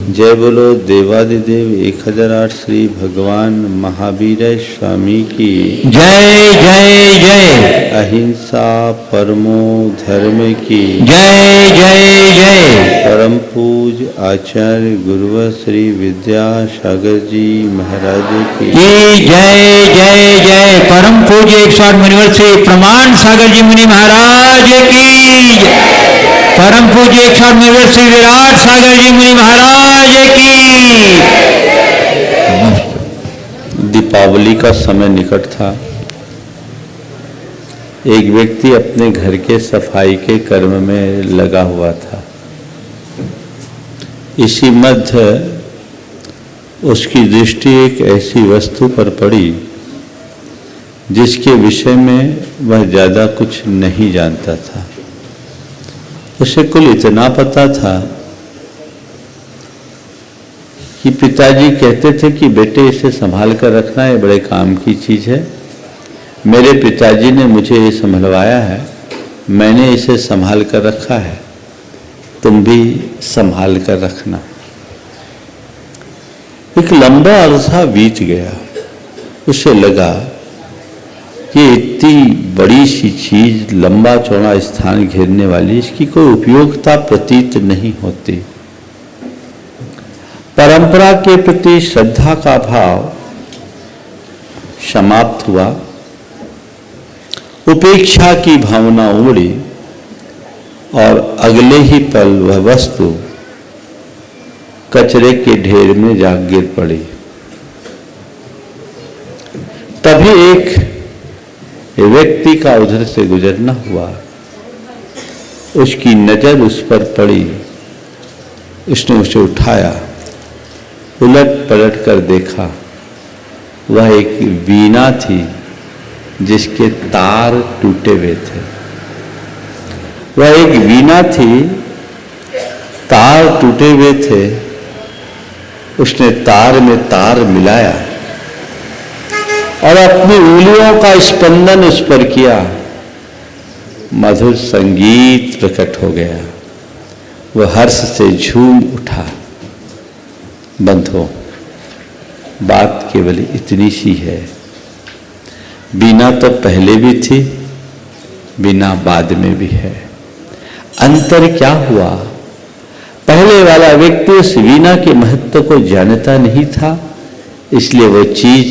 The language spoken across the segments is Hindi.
जय बोलो देवादिदेव 1008 श्री भगवान महावीर स्वामी की जय जय जय। अहिंसा परमो धर्म की जय जय जय। परम पूज आचार्य गुरुवर श्री विद्यासागर जी महाराज की जय जय जय। परम पूज्य 108 मुनिवर श्री प्रमाण सागर जी मुनि महाराज की। परम पूज्य 108 मुनिवर श्री विराट सागर जी मुनि महाराज की। दीपावली का समय निकट था। एक व्यक्ति अपने घर के सफाई के कर्म में लगा हुआ था। इसी मध्य उसकी दृष्टि एक ऐसी वस्तु पर पड़ी जिसके विषय में वह ज़्यादा कुछ नहीं जानता था। उसे कुल इतना पता था कि पिताजी कहते थे कि बेटे इसे संभाल कर रखना, है बड़े काम की चीज़ है। मेरे पिताजी ने मुझे ये संभलवाया है, मैंने इसे संभाल कर रखा है, तुम भी संभाल कर रखना। एक लंबा अरसा बीत गया। उसे लगा कि इतनी बड़ी सी चीज, लंबा चौड़ा स्थान घेरने वाली, इसकी कोई उपयोगिता प्रतीत नहीं होती। परंपरा के प्रति श्रद्धा का भाव समाप्त हुआ। उपेक्षा की भावना उमड़ी और अगले ही पल वह वस्तु कचरे के ढेर में जा गिर पड़ी। तभी एक व्यक्ति का उधर से गुजरना हुआ। उसकी नजर उस पर पड़ी। उसने उसे उठाया, उलट पलट कर देखा। वह एक वीणा थी जिसके तार टूटे हुए थे। वह एक वीणा थी, तार टूटे हुए थे। उसने तार में तार मिलाया और अपनी उंगलियों का स्पंदन उस पर किया। मधुर संगीत प्रकट हो गया। वह हर्ष से झूम उठा। बंधुओं, बात केवल इतनी सी है। बीना तो पहले भी थी, बीना बाद में भी है। अंतर क्या हुआ? पहले वाला व्यक्ति उस वीणा के महत्व को जानता नहीं था, इसलिए वो चीज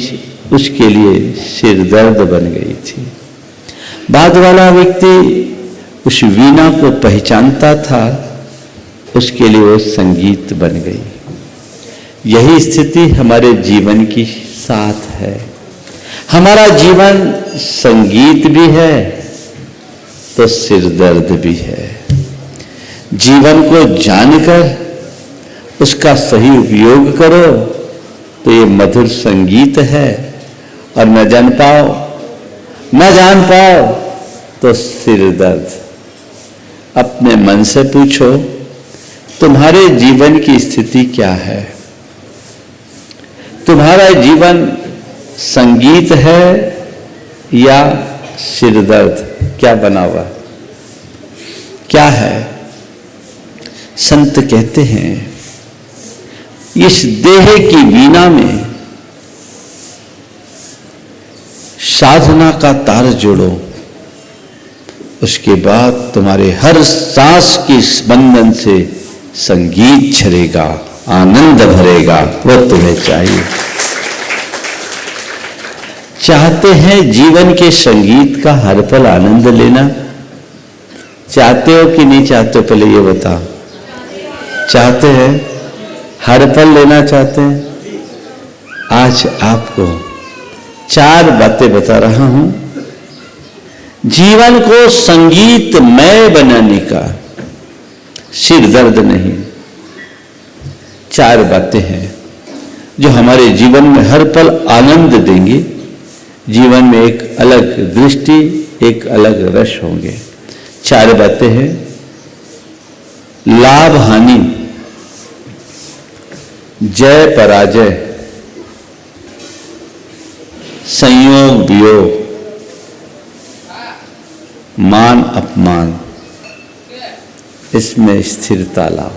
उसके लिए सिर दर्द बन गई थी। बाद वाला व्यक्ति उस वीणा को पहचानता था, उसके लिए वो संगीत बन गई। यही स्थिति हमारे जीवन की साथ है। हमारा जीवन संगीत भी है तो सिर दर्द भी है। जीवन को जानकर उसका सही उपयोग करो तो ये मधुर संगीत है, और न जान पाओ तो सिर दर्द। अपने मन से पूछो, तुम्हारे जीवन की स्थिति क्या है? तुम्हारा जीवन संगीत है या सिर दर्द? क्या बना हुआ, क्या है? संत कहते हैं, इस देह की वीणा में साधना का तार जोड़ो, उसके बाद तुम्हारे हर सांस के स्पंदन से संगीत झरेगा, आनंद भरेगा। वो तुम्हें चाहिए। चाहते हैं जीवन के संगीत का हर पल आनंद लेना? चाहते हो कि नहीं चाहते? पहले ये बताओ। चाहते हैं? हर पल लेना चाहते हैं? आज आपको 4 बातें बता रहा हूं जीवन को संगीतमय बनाने का, सिर दर्द नहीं। 4 बातें हैं जो हमारे जीवन में हर पल आनंद देंगी। जीवन में एक अलग दृष्टि, एक अलग रस होंगे। 4 बातें हैं। लाभ हानि, जय पराजय, संयोग वियोग, मान अपमान, इसमें स्थिरता लाओ।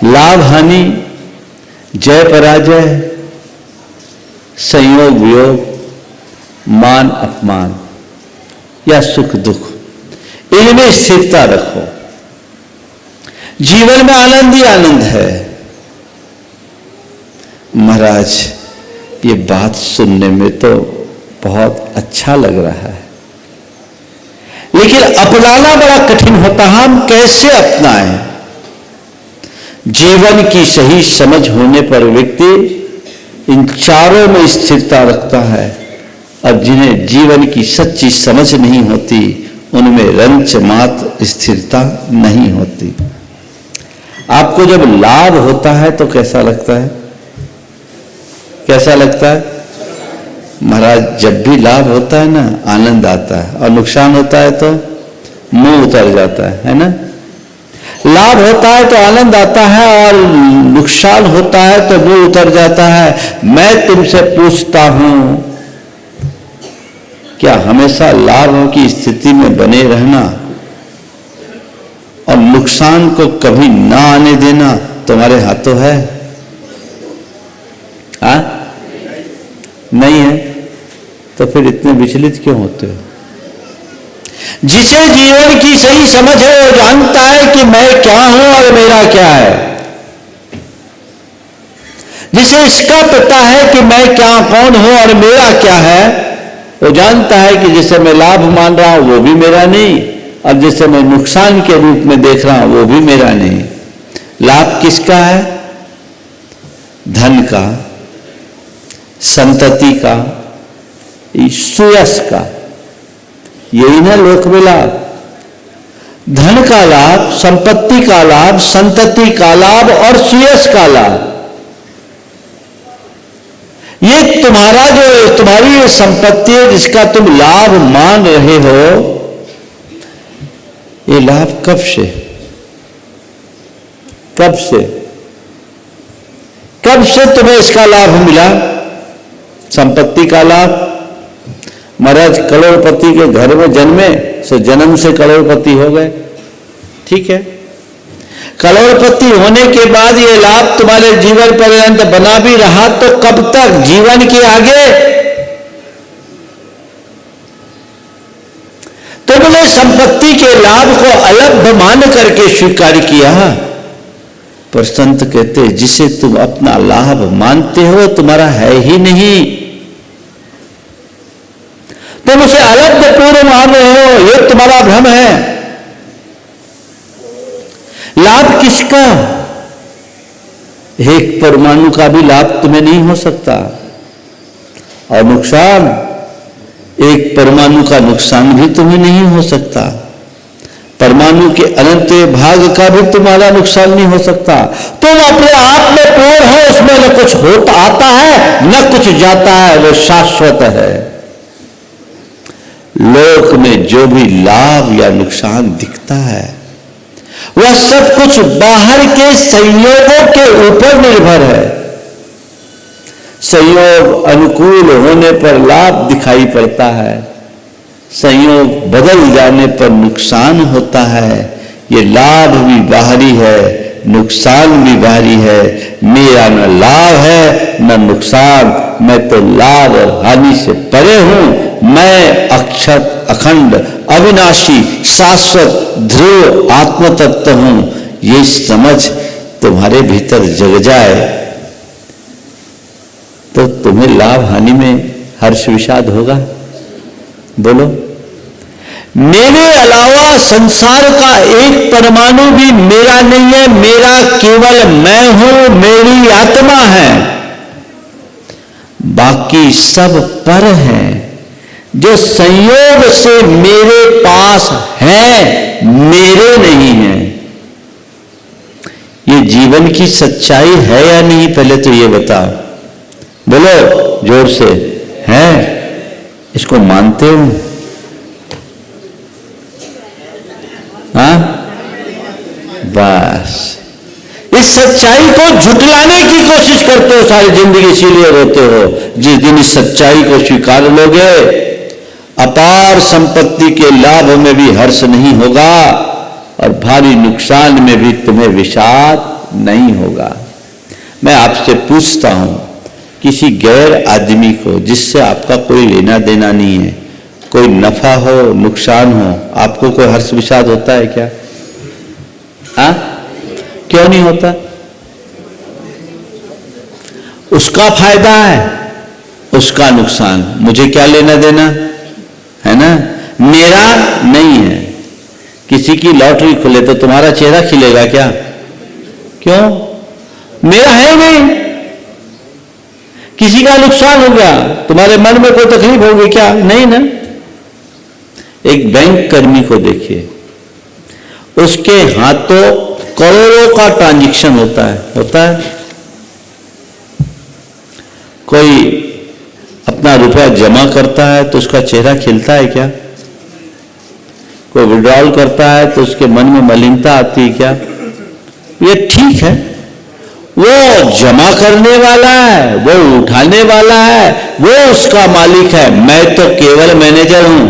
लाभ हानि, जय पराजय, संयोग वियोग, मान अपमान या सुख दुख, इनमें स्थिरता रखो। जीवन में आनंद ही आनंद है। महाराज, ये बात सुनने में तो बहुत अच्छा लग रहा है, लेकिन अपनाना बड़ा कठिन होता है। हम कैसे अपनाएं? जीवन की सही समझ होने पर व्यक्ति इन चारों में स्थिरता रखता है, और जिन्हें जीवन की सच्ची समझ नहीं होती उनमें रंच मात्र स्थिरता नहीं होती। आपको जब लाभ होता है तो कैसा लगता है? कैसा लगता है महाराज? जब भी लाभ होता है ना, आनंद आता है, और नुकसान होता है तो मुंह उतर जाता है ना? लाभ होता है तो आनंद आता है, और नुकसान होता है तो मुंह उतर जाता है। मैं तुमसे पूछता हूं, क्या हमेशा लाभ की स्थिति में बने रहना और नुकसान को कभी ना आने देना तुम्हारे हाथों है? नहीं है? तो फिर इतने विचलित क्यों होते हो? जिसे जीवन की सही समझ है वो जानता है कि मैं क्या हूं और मेरा क्या है। जिसे इसका पता है कि मैं क्या, कौन हूं और मेरा क्या है, वो जानता है कि जिसे मैं लाभ मान रहा हूं वो भी मेरा नहीं, और जिसे मैं नुकसान के रूप में देख रहा हूं वो भी मेरा नहीं। लाभ किसका है? धन का, संतति का, सुयश का। यही ना लोक में लाभ। धन का लाभ, संपत्ति का लाभ, संतति का लाभ और सुयश का लाभ। ये तुम्हारा जो तुम्हारी संपत्ति है जिसका तुम लाभ मान रहे हो, ये लाभ कब से? कब से? कब से तुम्हें इसका लाभ मिला? संपत्ति का लाभ। महाराज करोड़पति के घर में जन्मे सो जन्म से करोड़पति हो गए, ठीक है। करोड़पति होने के बाद ये लाभ तुम्हारे जीवन पर्यंत बना भी रहा तो कब तक? जीवन के आगे तुमने संपत्ति के लाभ को अलग मान करके स्वीकार किया। पर संत कहते जिसे तुम अपना लाभ मानते हो तुम्हारा है ही नहीं, तुम उसे अलग पूर्ण मान रहे हो, यह तुम्हारा भ्रम है। लाभ किसका? एक परमाणु का भी लाभ तुम्हें नहीं हो सकता, और नुकसान, एक परमाणु का नुकसान भी तुम्हें नहीं हो सकता। परमाणु के अनंत भाग का भी तुम्हारा नुकसान नहीं हो सकता। तुम अपने आप में पूर्ण हो, उसमें न कुछ होता आता है न कुछ जाता है, वो शाश्वत है। लोक में जो भी लाभ या नुकसान दिखता है वह सब कुछ बाहर के संयोगों के ऊपर निर्भर है। संयोग अनुकूल होने पर लाभ दिखाई पड़ता है, संयोग बदल जाने पर नुकसान होता है। ये लाभ भी बाहरी है, नुकसान भी बाहरी है। मेरा न लाभ है न नुकसान, मैं तो लाभ और हानि से परे हूं। मैं अक्षत, अखंड, अविनाशी, शाश्वत, ध्रुव आत्म तत्व हूं। ये समझ तुम्हारे भीतर जग जाए तो तुम्हें लाभ हानि में हर्ष विषाद होगा? बोलो। मेरे अलावा संसार का एक परमाणु भी मेरा नहीं है, मेरा केवल मैं हूं, मेरी आत्मा है। बाकी सब पर हैं जो संयोग से मेरे पास है, मेरे नहीं है। ये जीवन की सच्चाई है या नहीं? पहले तो ये बताओ, बोलो जोर से। है? इसको मानते हो? हाँ, बस इस सच्चाई को झुटलाने की कोशिश करते हो सारी जिंदगी, इसीलिए रोते हो। जिस दिन इस सच्चाई को स्वीकार लोगे, अपार संपत्ति के लाभ में भी हर्ष नहीं होगा और भारी नुकसान में भी तुम्हें विषाद नहीं होगा। मैं आपसे पूछता हूं, किसी गैर आदमी को जिससे आपका कोई लेना देना नहीं है, कोई नफा हो नुकसान हो, आपको कोई हर्ष विषाद होता है क्या? हाँ, क्यों नहीं होता? उसका फायदा है, उसका नुकसान, मुझे क्या लेना देना है ना, मेरा नहीं है। किसी की लॉटरी खुले तो तुम्हारा चेहरा खिलेगा क्या? क्यों? मेरा है नहीं। किसी का नुकसान हो गया, तुम्हारे मन में कोई तकलीफ होगी क्या? नहीं ना। एक बैंक कर्मी को देखिए, उसके हाथों करोड़ों का ट्रांजैक्शन होता है। कोई अपना रुपया जमा करता है तो उसका चेहरा खिलता है क्या? कोई विड्रॉल करता है तो उसके मन में मलिनता आती है क्या? ये ठीक है, वो जमा करने वाला है, वो उठाने वाला है, वो उसका मालिक है, मैं तो केवल मैनेजर हूं।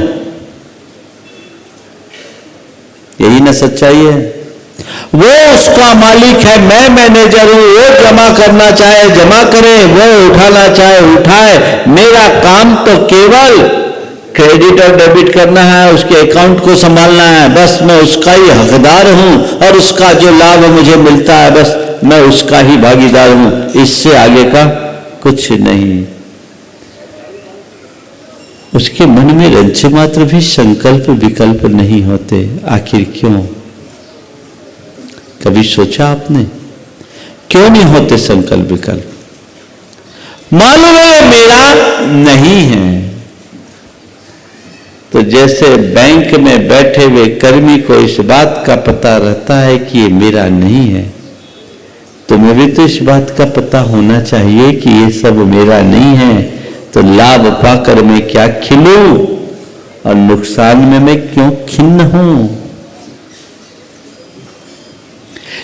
यही ना सच्चाई है? वो उसका मालिक है, मैं मैनेजर हूं। वो जमा करना चाहे जमा करे, वो उठाना चाहे उठाए। मेरा काम तो केवल क्रेडिट और डेबिट करना है, उसके अकाउंट को संभालना है, बस मैं उसका ही हकदार हूं, और उसका जो लाभ मुझे मिलता है बस मैं उसका ही भागीदार हूं, इससे आगे का कुछ नहीं। उसके मन में रंच मात्र भी संकल्प विकल्प नहीं होते। आखिर क्यों? कभी सोचा आपने क्यों नहीं होते संकल्प विकल्प? मालूम है मेरा नहीं है। तो जैसे बैंक में बैठे हुए कर्मी को इस बात का पता रहता है कि ये मेरा नहीं है, तुम्हें भी तो इस बात का पता होना चाहिए कि ये सब मेरा नहीं है। तो लाभ पाकर मैं क्या खिलूं और नुकसान में मैं क्यों खिन्न हूं?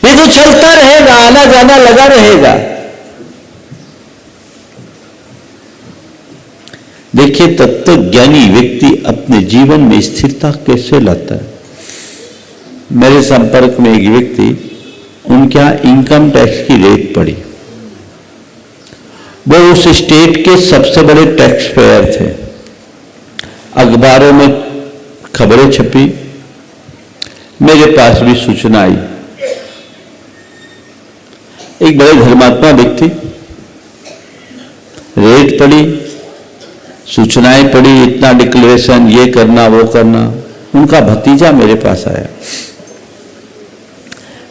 ये तो चलता रहेगा, आना जाना लगा रहेगा। देखिए, तत्वज्ञानी व्यक्ति अपने जीवन में स्थिरता कैसे लाता है। मेरे संपर्क में एक व्यक्ति, उनके यहां इनकम टैक्स की रेट पड़ी। वो उस स्टेट के सबसे बड़े टैक्स पेयर थे। अखबारों में खबरें छपी, मेरे पास भी सूचना आई। एक बड़े धर्मात्मा व्यक्ति, रेट पड़ी, सूचनाएं पड़ी, इतना डिक्लेरेशन, ये करना वो करना। उनका भतीजा मेरे पास आया।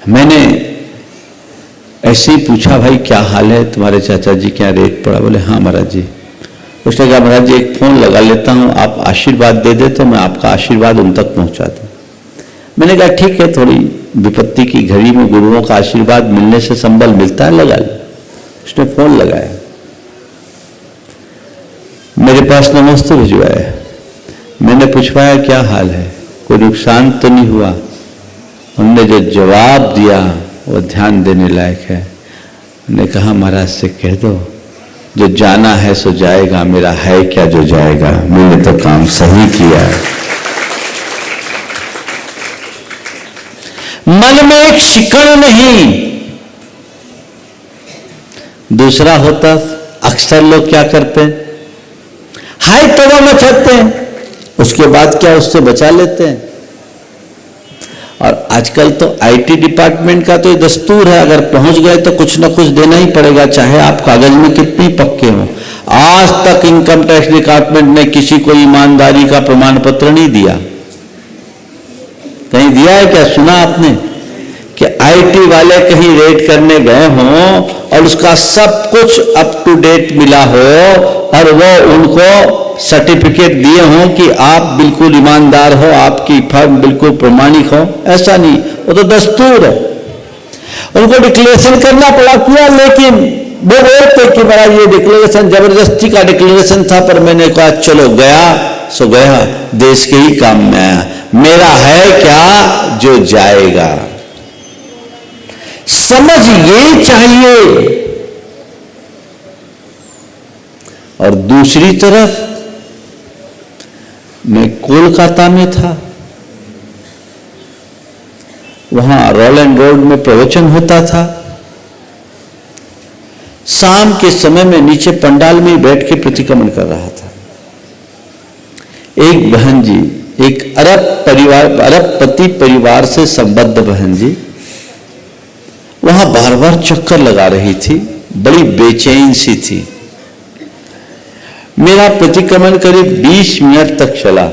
मैंने ऐसे ही पूछा, भाई क्या हाल है तुम्हारे चाचा जी, क्या रेट पड़ा? बोले हाँ महाराज जी। उसने कहा महाराज जी एक फोन लगा लेता हूं, आप आशीर्वाद दे दे तो मैं आपका आशीर्वाद उन तक पहुंचा दूं। मैंने कहा ठीक है, थोड़ी विपत्ति की घड़ी में गुरुओं का आशीर्वाद मिलने से संबल मिलता है, लगा ले। उसने फोन लगाया, मेरे पास नमस्ते भिजवाया। मैंने पूछवाया क्या हाल है, कोई नुकसान तो नहीं हुआ? उन्होंने जो जवाब दिया वो ध्यान देने लायक है। उन्होंने कहा महाराज से कह दो जो जाना है सो जाएगा, मेरा है क्या जो जाएगा, मैंने तो काम सही किया। मन में एक शिकन नहीं। दूसरा होता, अक्सर लोग क्या करते हैं, हाय तोबा मचाते हैं, उसके बाद क्या उससे बचा लेते हैं। और आजकल तो आईटी डिपार्टमेंट का तो ये दस्तूर है, अगर पहुंच गए तो कुछ ना कुछ देना ही पड़ेगा, चाहे आप कागज में कितने पक्के हो। आज तक इनकम टैक्स डिपार्टमेंट ने किसी को ईमानदारी का प्रमाण पत्र नहीं दिया। कहीं दिया है क्या? सुना आपने कि आईटी वाले कहीं रेड करने गए हों और उसका सब कुछ अप टू डेट मिला हो और वो उनको सर्टिफिकेट दिए हों कि आप बिल्कुल ईमानदार हो, आपकी फर्म बिल्कुल प्रमाणिक हो? ऐसा नहीं, वो तो दस्तूर है। उनको डिक्लेरेशन करना पड़ा, किया, लेकिन वो बोलते कि महाराज ये डिक्लेरेशन जबरदस्ती का डिक्लेरेशन था, पर मैंने कहा चलो गया सो गया, देश के ही काम में आया, मेरा है क्या जो जाएगा। समझ ये चाहिए। और दूसरी तरफ मैं कोलकाता में था, वहां रोलैंड रोड में प्रवचन होता था। शाम के समय में नीचे पंडाल में बैठ के प्रतिक्रमण कर रहा था। एक बहन जी, एक अरबपति परिवार से संबद्ध बहन जी वहां बार बार चक्कर लगा रही थी, बड़ी बेचैन सी थी। मेरा प्रतिक्रमण करीब 20 मिनट तक चला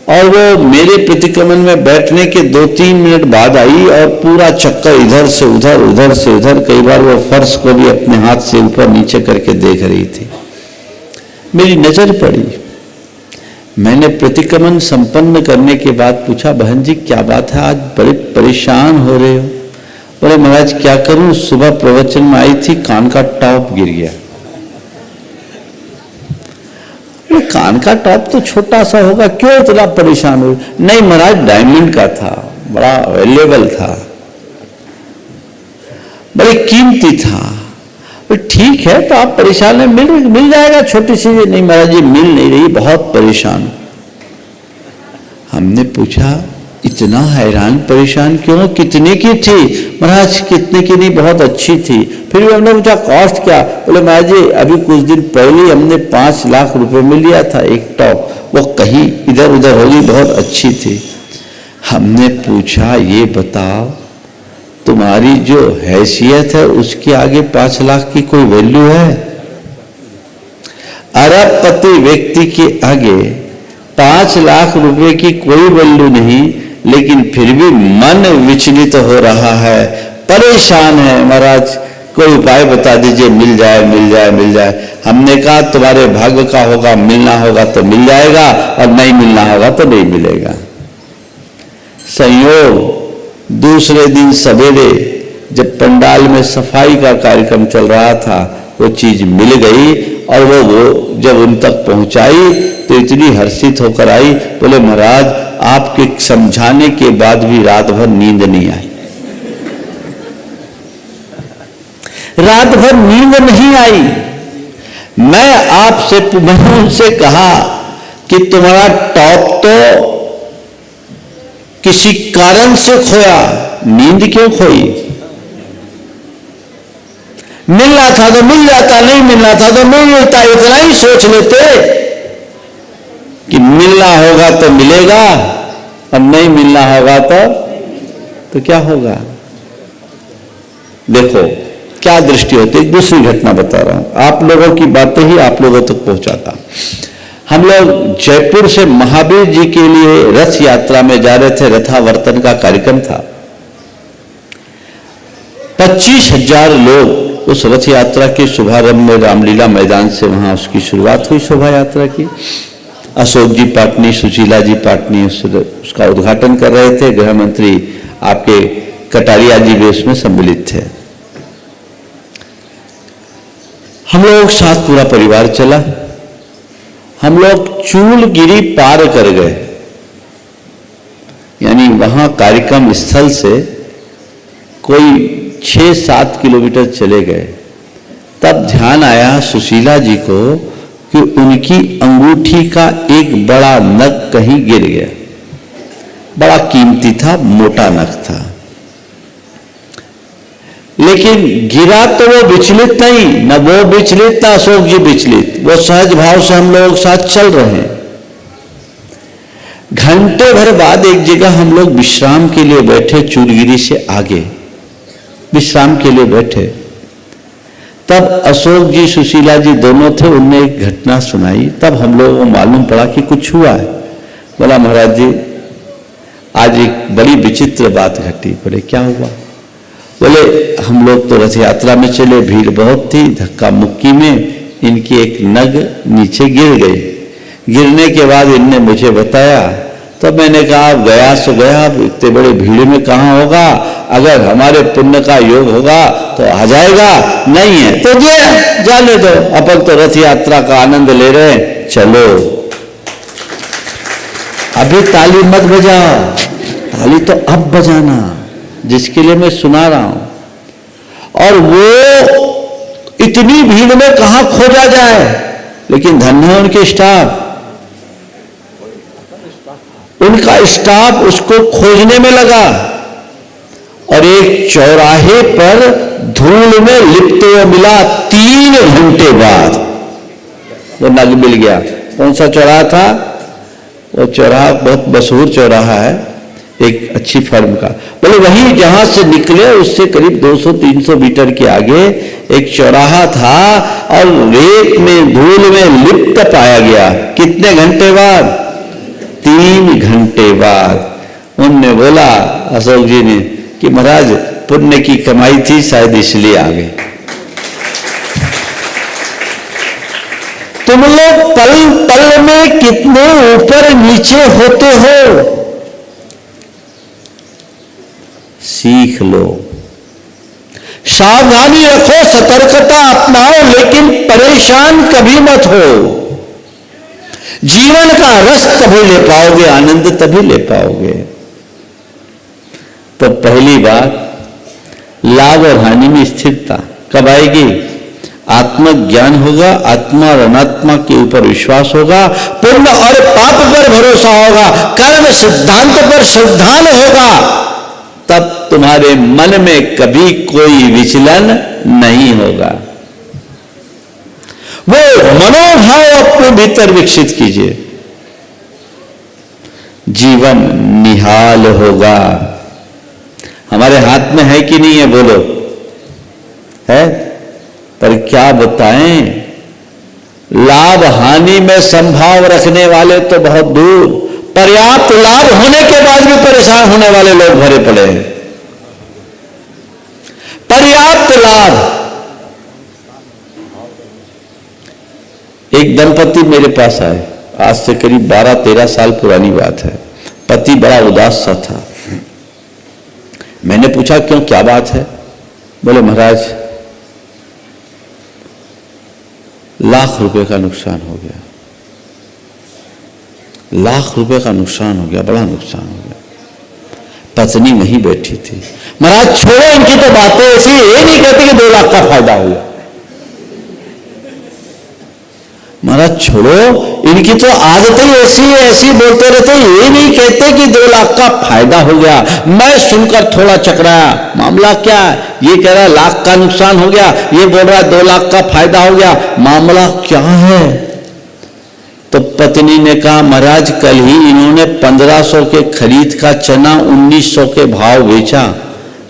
और वो मेरे प्रतिक्रमण में बैठने के 2-3 मिनट बाद आई और पूरा चक्कर इधर से उधर, उधर से उधर, कई बार वो फर्श को भी अपने हाथ से ऊपर नीचे करके देख रही थी। मेरी नजर पड़ी। मैंने प्रतिक्रमण संपन्न करने के बाद पूछा, बहन जी क्या बात है, आज बड़े परेशान हो रहे हो? बोले महाराज क्या करूं, सुबह प्रवचन में आई थी, कान का टॉप गिर गया। कान का टॉप तो छोटा सा होगा, क्यों इतना परेशान हो? नहीं महाराज डायमंड का था, बड़ा वैल्यूएबल था, बड़ी कीमती था। ठीक है तो आप परेशान है, मिल जाएगा, छोटी सी। नहीं महाराज ये मिल नहीं रही, बहुत परेशान। हमने पूछा इतना हैरान परेशान क्यों, कितने की थी? महाराज कितने की नहीं, बहुत अच्छी थी। फिर भी हमने पूछा कॉस्ट क्या? बोले महाराज जी अभी कुछ दिन पहले हमने 5 लाख रुपए में लिया था एक टॉप, वो कहीं इधर उधर होगी, बहुत अच्छी थी। हमने पूछा ये बताओ तुम्हारी जो हैसियत है उसके आगे 5 लाख की कोई वैल्यू है? अरबपति व्यक्ति के आगे 5 लाख रुपए की कोई वैल्यू नहीं, लेकिन फिर भी मन विचलित हो रहा है, परेशान है। महाराज कोई उपाय बता दीजिए, मिल जाए मिल जाए मिल जाए। हमने कहा तुम्हारे भाग्य का होगा, मिलना होगा तो मिल जाएगा और नहीं मिलना होगा तो नहीं मिलेगा। संयोग दूसरे दिन सवेरे जब पंडाल में सफाई का कार्यक्रम चल रहा था, वो चीज मिल गई और वो जब उन तक पहुंचाई तो इतनी हर्षित होकर आई। बोले महाराज आपके समझाने के बाद भी रात भर नींद नहीं आई। रात भर नींद नहीं आई। मैंने उनसे कहा कि तुम्हारा टॉप तो किसी कारण से खोया, नींद क्यों खोई? मिलना था तो मिल जाता, नहीं मिलना था तो नहीं मिलता। इतना ही सोच लेते कि मिलना होगा तो मिलेगा और नहीं मिलना होगा तो क्या होगा? देखो क्या दृष्टि होती है। एक दूसरी घटना बता रहा हूं, आप लोगों की बातें ही आप लोगों तक पहुंचाता। हम लोग जयपुर से महावीर जी के लिए रथ यात्रा में जा रहे थे, रथावर्तन का कार्यक्रम था। 25,000 लोग उस रथ यात्रा के शुभारंभ में रामलीला मैदान से वहां उसकी शुरुआत हुई शोभा यात्रा की। अशोक जी पाटनी, सुशीला जी पाटनी उसका उद्घाटन कर रहे थे। गृह मंत्री आपके कटारिया जी भी उसमें सम्मिलित थे। हम लोग साथ पूरा परिवार चला। हम लोग चूलगिरी पार कर गए, यानी वहां कार्यक्रम स्थल से कोई 6-7 किलोमीटर चले गए। तब ध्यान आया सुशीला जी को कि उनकी अंगूठी का एक बड़ा नग कहीं गिर गया। बड़ा कीमती था, मोटा नग था, लेकिन गिरा तो वो विचलित नहीं, न वो विचलित न अशोक जी विचलित। वो सहज भाव से हम लोग साथ चल रहे हैं। घंटे भर बाद एक जगह हम लोग विश्राम के लिए बैठे, चूलगिरी से आगे विश्राम के लिए बैठे। तब अशोक जी सुशीला जी दोनों थे, उनने एक घटना सुनाई। तब हम लोगों को मालूम पड़ा कि कुछ हुआ है। बोला महाराज जी आज एक बड़ी विचित्र बात घटी। बोले क्या हुआ? बोले हम लोग तो रथ यात्रा में चले, भीड़ बहुत थी, धक्का मुक्की में इनकी एक नग नीचे गिर गई। गिरने के बाद इनने मुझे बताया। तो मैंने कहा गया सो गया, अब इतने बड़े भीड़ में कहाँ होगा, अगर हमारे पुण्य का योग होगा तो आ जाएगा, नहीं है तो जाने दो, अपन तो रथ यात्रा का आनंद ले रहे हैं, चलो। अभी ताली मत बजाओ, ताली तो अब बजाना, जिसके लिए मैं सुना रहा हूं। और वो इतनी भीड़ में कहां खोजा जाए, लेकिन धन्य है उनके स्टाफ, उनका स्टाफ उसको खोजने में लगा और एक चौराहे पर धूल में लिपटे हुए मिला। 3 घंटे बाद वो नग मिल गया। कौन सा चौराहा था? वो चौराहा बहुत मशहूर चौराहा है एक अच्छी फर्म का। बोले वही जहां से निकले उससे करीब 200-300 मीटर के आगे एक चौराहा था और रेत में धूल में लिप्त पाया गया। कितने घंटे बाद? 3 घंटे बाद। उनने बोला अशोक जी ने कि महाराज पुण्य की कमाई थी, शायद इसलिए आ गए। तुम लोग पल पल में कितने ऊपर नीचे होते हो, सीख लो। सावधानी रखो, सतर्कता अपनाओ, लेकिन परेशान कभी मत हो। जीवन का रस तभी ले पाओगे, आनंद तभी ले पाओगे। तो पहली बात, लाभ और हानि में स्थिरता कब आएगी? आत्मज्ञान होगा, आत्मा और अनात्मा के ऊपर विश्वास होगा, पुण्य और पाप पर भरोसा होगा, कर्म सिद्धांत पर श्रद्धान होगा, तब तुम्हारे मन में कभी कोई विचलन नहीं होगा। वो मनोभाव अपने भीतर विकसित कीजिए, जीवन निहाल होगा। हमारे हाथ में है कि नहीं है? बोलो, है? पर क्या बताएं, लाभ हानि में संभाव रखने वाले तो बहुत दूर, पर्याप्त लाभ होने के बाद भी परेशान होने वाले लोग भरे पड़े हैं। पर्याप्त लाभ। एक दंपति मेरे पास आए, आज से करीब 12-13 साल पुरानी बात है। पति बड़ा उदास सा था। मैंने पूछा क्यों, क्या बात है? बोले महाराज लाख रुपए का नुकसान हो गया, लाख रुपए का नुकसान हो गया, बड़ा नुकसान हो गया। पत्नी वहीं बैठी थी। महाराज छोड़ो इनकी तो बातें ऐसी, ये नहीं कहते कि 2 लाख का फायदा हुआ। महाराज छोड़ो इनकी तो आदतें ऐसी बोलते रहते, ये नहीं कहते कि 2 लाख का फायदा हो गया। मैं सुनकर थोड़ा चकराया, मामला क्या? ये कह रहा है लाख का नुकसान हो गया, ये बोल रहा है 2 लाख का फायदा हो गया, मामला क्या है? तो पत्नी ने कहा महाराज कल ही इन्होंने 1500 के खरीद का चना 1900 के भाव बेचा,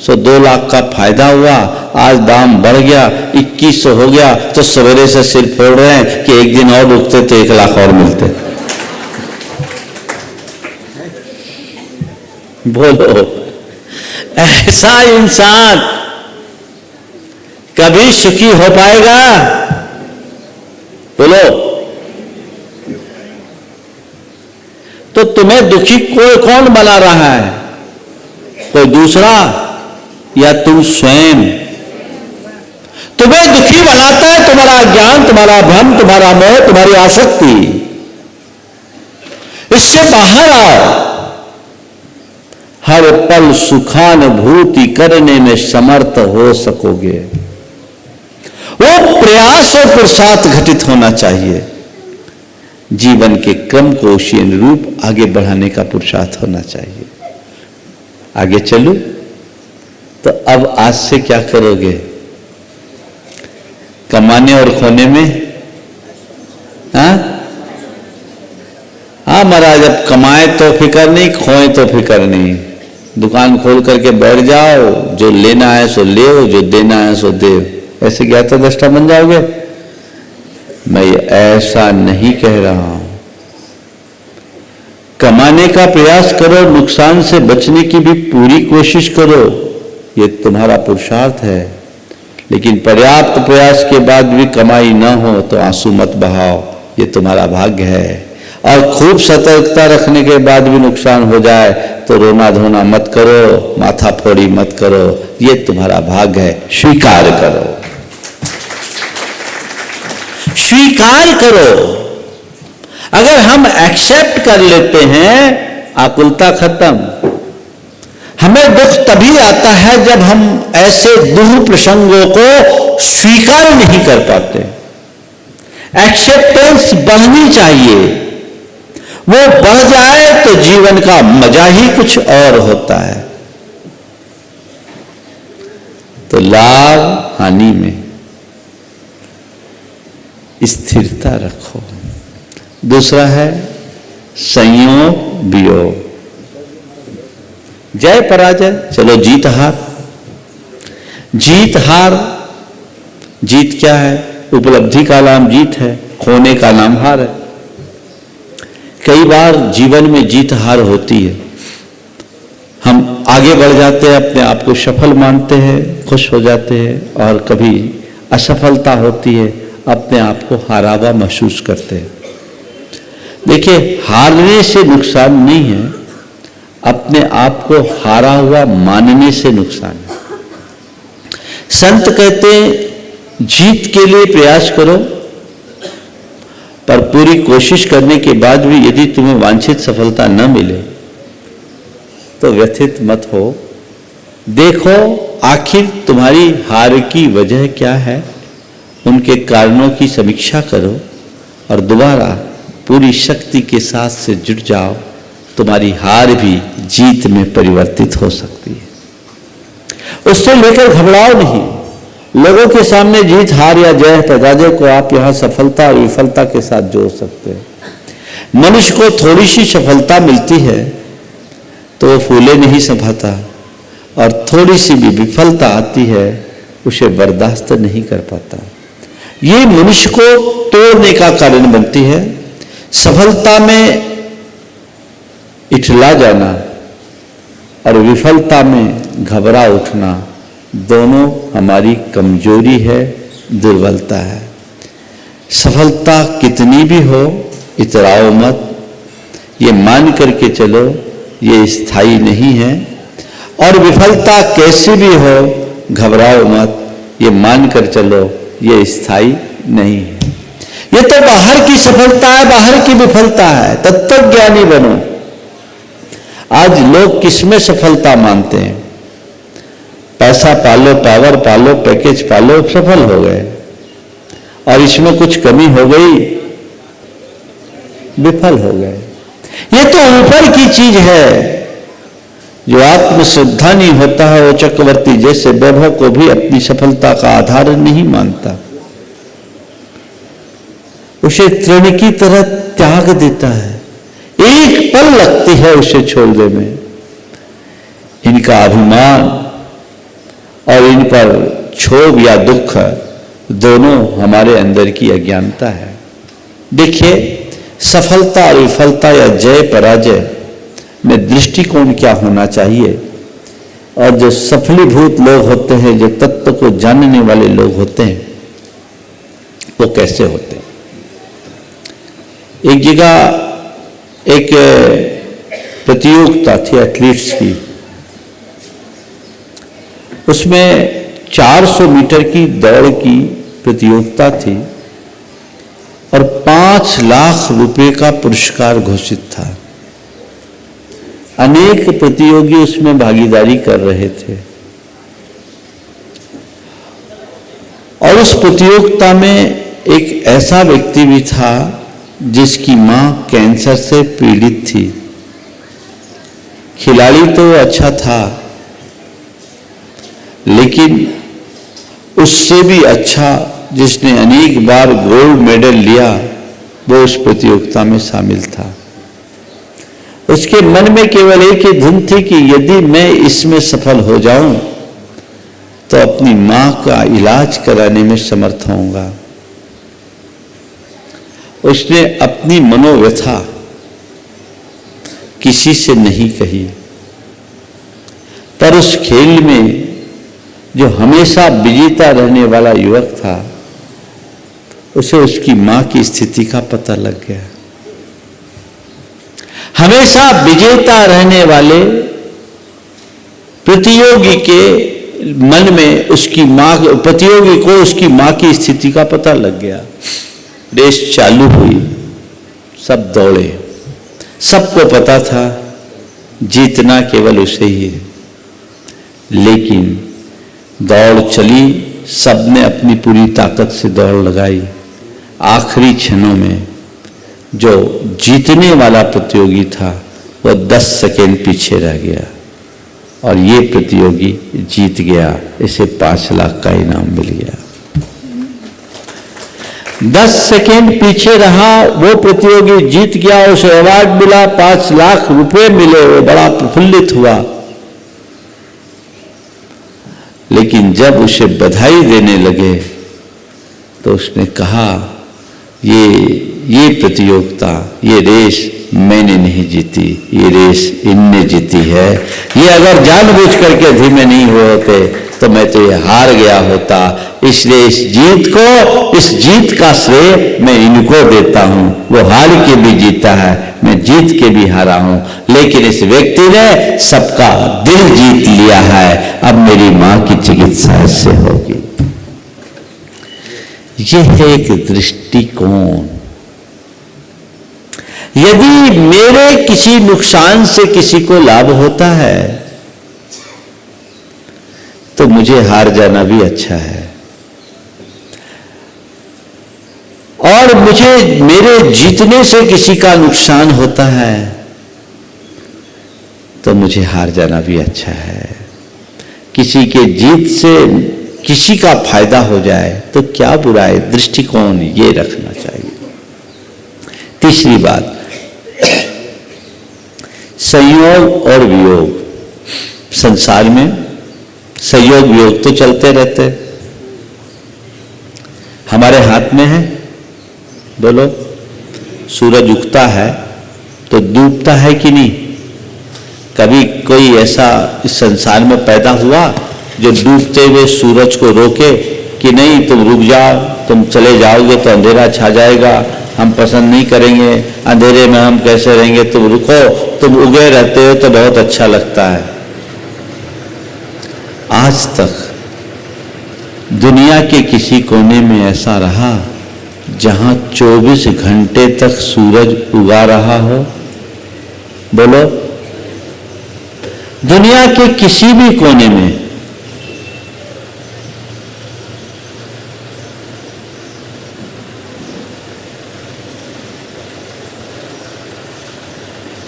सो 2 लाख का फायदा हुआ। आज दाम बढ़ गया, 2100 हो गया, तो सवेरे से सिर फोड़ रहे हैं कि एक दिन और रुकते तो 1 लाख और मिलते। बोलो, ऐसा इंसान कभी सुखी हो पाएगा? बोलो। तो तुम्हें दुखी कौन बना रहा है? कोई दूसरा या तुम स्वयं? तुम्हें दुखी बनाता है तुम्हारा ज्ञान, तुम्हारा भ्रम, तुम्हारा मोह, तुम्हारी आसक्ति। इससे बाहर आओ। हर पल सुखानुभूति करने में समर्थ हो सकोगे। वो प्रयास और पुरुषार्थ घटित होना चाहिए। जीवन के क्रम को उसी अनुरूप आगे बढ़ाने का पुरुषार्थ होना चाहिए। आगे चलो। तो अब आज से क्या करोगे? कमाने और खोने में? हाँ महाराज, अब कमाए तो फिक्र नहीं, खोए तो फिक्र नहीं। दुकान खोल करके बैठ जाओ, जो लेना है सो ले, जो देना है सो दे। ऐसे ज्ञाता दृष्टा बन जाओगे? मैं ऐसा नहीं कह रहा हूं। कमाने का प्रयास करो, नुकसान से बचने की भी पूरी कोशिश करो, ये तुम्हारा पुरुषार्थ है। लेकिन पर्याप्त प्रयास के बाद भी कमाई न हो तो आंसू मत बहाओ, ये तुम्हारा भाग्य है। और खूब सतर्कता रखने के बाद भी नुकसान हो जाए तो रोना धोना मत करो, माथा फोड़ी मत करो, ये तुम्हारा भाग्य है। स्वीकार करो, स्वीकार करो। अगर हम एक्सेप्ट कर लेते हैं, आकुलता खत्म। हमें दुख तभी आता है जब हम ऐसे दुख प्रसंगों को स्वीकार नहीं कर पाते। एक्सेप्टेंस बढ़नी चाहिए। वो बढ़ जाए तो जीवन का मजा ही कुछ और होता है। तो लाभ हानि में स्थिरता रखो। दूसरा है संयोग वियोग। जय पराजय, चलो जीत हार। जीत हार, जीत क्या है? उपलब्धि का नाम जीत है, खोने का नाम हार है। कई बार जीवन में जीत हार होती है, हम आगे बढ़ जाते हैं, अपने आप को सफल मानते हैं, खुश हो जाते हैं, और कभी असफलता होती है, अपने आप को हारा हुआ महसूस करते हैं। देखिए, हारने से नुकसान नहीं है, अपने आप को हारा हुआ मानने से नुकसान है। संत कहते हैं जीत के लिए प्रयास करो, पर पूरी कोशिश करने के बाद भी यदि तुम्हें वांछित सफलता न मिले तो व्यथित मत हो। देखो आखिर तुम्हारी हार की वजह क्या है, उनके कारणों की समीक्षा करो और दोबारा पूरी शक्ति के साथ से जुट जाओ। तुम्हारी हार भी जीत में परिवर्तित हो सकती है। उससे लेकर घबराओ नहीं। लोगों के सामने जीत हार या जय पराजय को आप यहां सफलता और विफलता के साथ जोड़ सकते हैं। मनुष्य को थोड़ी सी सफलता मिलती है तो वो फूले नहीं समाता, और थोड़ी सी भी विफलता आती है उसे बर्दाश्त नहीं कर पाता। ये मनुष्य को तोड़ने का कारण बनती है। सफलता में इठला जाना और विफलता में घबरा उठना दोनों हमारी कमजोरी है, दुर्बलता है। सफलता कितनी भी हो इतराओ मत, ये मान करके चलो ये स्थायी नहीं है, और विफलता कैसी भी हो घबराओ मत, ये मान कर चलो ये स्थायी नहीं है। ये तो बाहर की सफलता है, बाहर की विफलता है, तत्वज्ञानी बनो। आज लोग किसमें सफलता मानते हैं? पैसा पालो, पावर पालो, पैकेज पालो, सफल हो गए, और इसमें कुछ कमी हो गई विफल हो गए। ये तो ऊपर की चीज है। जो आत्मश्रद्धा नहीं होता है वो चक्रवर्ती जैसे वैभव को भी अपनी सफलता का आधार नहीं मानता, उसे तृण की तरह त्याग देता है। एक पल लगती है उसे छोड़ने में। इनका अभिमान और इन पर क्षोभ या दुख दोनों हमारे अंदर की अज्ञानता है। देखिए, सफलता और विफलता या जय पराजय में दृष्टिकोण क्या होना चाहिए, और जो सफलीभूत लोग होते हैं, जो तत्व को जानने वाले लोग होते हैं, वो कैसे होते हैं। एक जगह एक प्रतियोगिता थी एथलीट्स की, उसमें 400 मीटर की दौड़ की प्रतियोगिता थी और 5 लाख रुपए का पुरस्कार घोषित था। अनेक प्रतियोगी उसमें भागीदारी कर रहे थे, और उस प्रतियोगिता में एक ऐसा व्यक्ति भी था जिसकी मां कैंसर से पीड़ित थी। खिलाड़ी तो अच्छा था, लेकिन उससे भी अच्छा जिसने अनेक बार गोल्ड मेडल लिया वो उस प्रतियोगिता में शामिल था। उसके मन में केवल एक ही धुन थी कि यदि मैं इसमें सफल हो जाऊं तो अपनी मां का इलाज कराने में समर्थ होऊंगा। उसने अपनी मनोव्यथा किसी से नहीं कही, पर उस खेल में जो हमेशा विजेता रहने वाला युवक था, उसे उसकी मां की स्थिति का पता लग गया। हमेशा विजेता रहने वाले प्रतियोगी के मन में उसकी मां, प्रतियोगी को उसकी मां की स्थिति का पता लग गया। रेस चालू हुई, सब दौड़े, सबको पता था जीतना केवल उसे ही है, लेकिन दौड़ चली, सबने अपनी पूरी ताकत से दौड़ लगाई। आखिरी क्षणों में जो जीतने वाला प्रतियोगी था वो 10 सेकेंड पीछे रह गया और ये प्रतियोगी जीत गया, इसे 5 लाख का इनाम मिल गया। 10 सेकेंड पीछे रहा, वो प्रतियोगी जीत गया, उसे अवार्ड मिला, 5 लाख रुपए मिले, वो बड़ा प्रफुल्लित हुआ। लेकिन जब उसे बधाई देने लगे तो उसने कहा, ये प्रतियोगिता, ये रेस मैंने नहीं जीती, ये रेस इनने जीती है। ये अगर जानबूझ करके धीमे नहीं हुए होते तो मैं तो ये हार गया होता। इसलिए इस जीत का श्रेय मैं इनको देता हूं। वो हार के भी जीता है, मैं जीत के भी हारा हूं, लेकिन इस व्यक्ति ने सबका दिल जीत लिया है। अब मेरी मां की चिकित्सा इससे होगी। यह है एक दृष्टिकोण। यदि मेरे किसी नुकसान से किसी को लाभ होता है तो मुझे हार जाना भी अच्छा है, और मेरे जीतने से किसी का नुकसान होता है तो मुझे हार जाना भी अच्छा है। किसी के जीत से किसी का फायदा हो जाए तो क्या बुरा है, दृष्टिकोण ये रखना चाहिए। तीसरी बात, संयोग और वियोग। संसार में संयोग वियोग तो चलते रहते, हमारे हाथ में है। बोलो, सूरज उगता है तो डूबता है कि नहीं? कभी कोई ऐसा इस संसार में पैदा हुआ जो डूबते हुए सूरज को रोके कि नहीं तुम रुक जाओ, तुम चले जाओगे तो अंधेरा छा जाएगा, हम पसंद नहीं करेंगे, अंधेरे में हम कैसे रहेंगे, तुम रुको, तुम उगे रहते हो तो बहुत अच्छा लगता है। आज तक दुनिया के किसी कोने में ऐसा रहा जहां 24 घंटे तक सूरज उगा रहा हो? बोलो, दुनिया के किसी भी कोने में।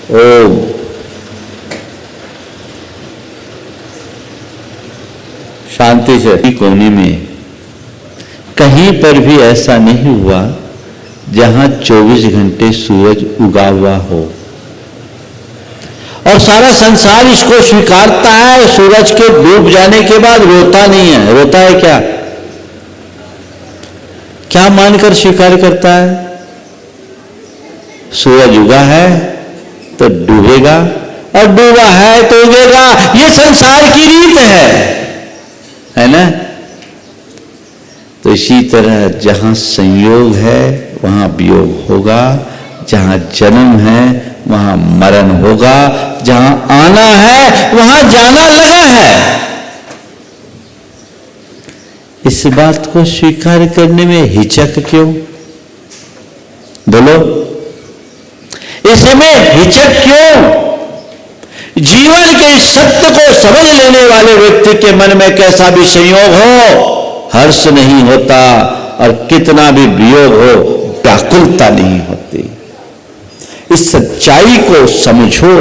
ओम शांति से कोने में कहीं पर भी ऐसा नहीं हुआ जहां 24 घंटे सूरज उगा हुआ हो, और सारा संसार इसको स्वीकारता है। सूरज के डूब जाने के बाद रोता नहीं है। रोता है क्या? क्या मानकर स्वीकार करता है? सूरज उगा है तो डूबेगा, और डूबा है तो उगेगा। ये संसार की रीत है ना? तो इसी तरह जहां संयोग है वहां वियोग होगा, जहां जन्म है वहां मरण होगा, जहां आना है वहां जाना लगा है। इस बात को स्वीकार करने में हिचक क्यों? बोलो, इसमें हिचक क्यों? जीवन के इस सत्य को समझ लेने वाले व्यक्ति के मन में कैसा भी संयोग हो, हर्ष नहीं होता, और कितना भी वियोग हो, व्याकुलता नहीं होती। इस सच्चाई को समझो।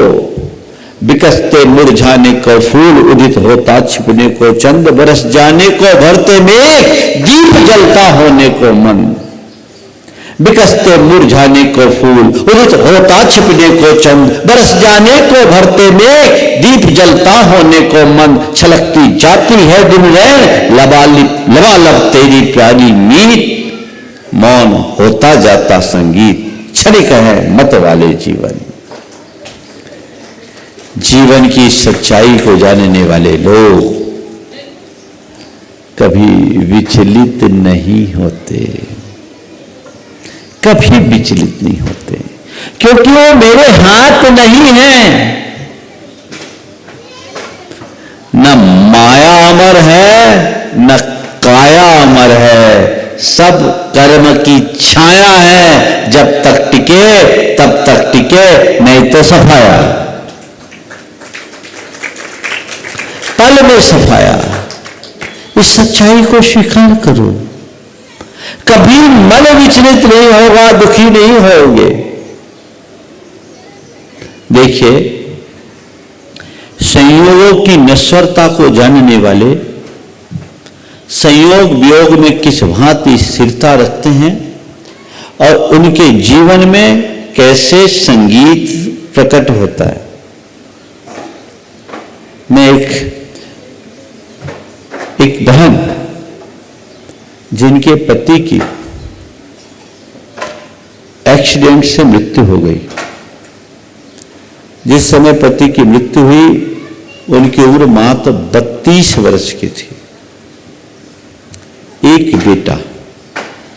विकसते मुरझाने को फूल, उदित होता छिपने को चंद, बरस जाने को भरते में दीप जलता होने को मन। विकसते मुरझाने को फूल, उदित होता छिपने को चंद, बरस जाने को भरते में दीप जलता होने को मन। छलकती जाती है दिन रैन, लबालब तेरी प्यारी मीत, मौन होता जाता संगीत। क्षणिक है मत वाले जीवन। जीवन की सच्चाई को जानने वाले लोग कभी विचलित नहीं होते, कभी विचलित नहीं होते, क्योंकि वो मेरे हाथ नहीं है। न माया अमर है न काया अमर है, सब कर्म की छाया है। जब तक टिके तब तक टिके, नहीं तो सफाया, पल में सफाया। इस सच्चाई को स्वीकार करो। कभी मन विचलित नहीं होगा, दुखी नहीं होगे। देखिए, संयोगों की नश्वरता को जानने वाले संयोग वियोग में किस भांति स्थिरता रखते हैं और उनके जीवन में कैसे संगीत प्रकट होता है। मैं एक बहन जिनके पति की एक्सीडेंट से मृत्यु हो गई, जिस समय पति की मृत्यु हुई उनकी उम्र मात्र 32 वर्ष की थी। एक बेटा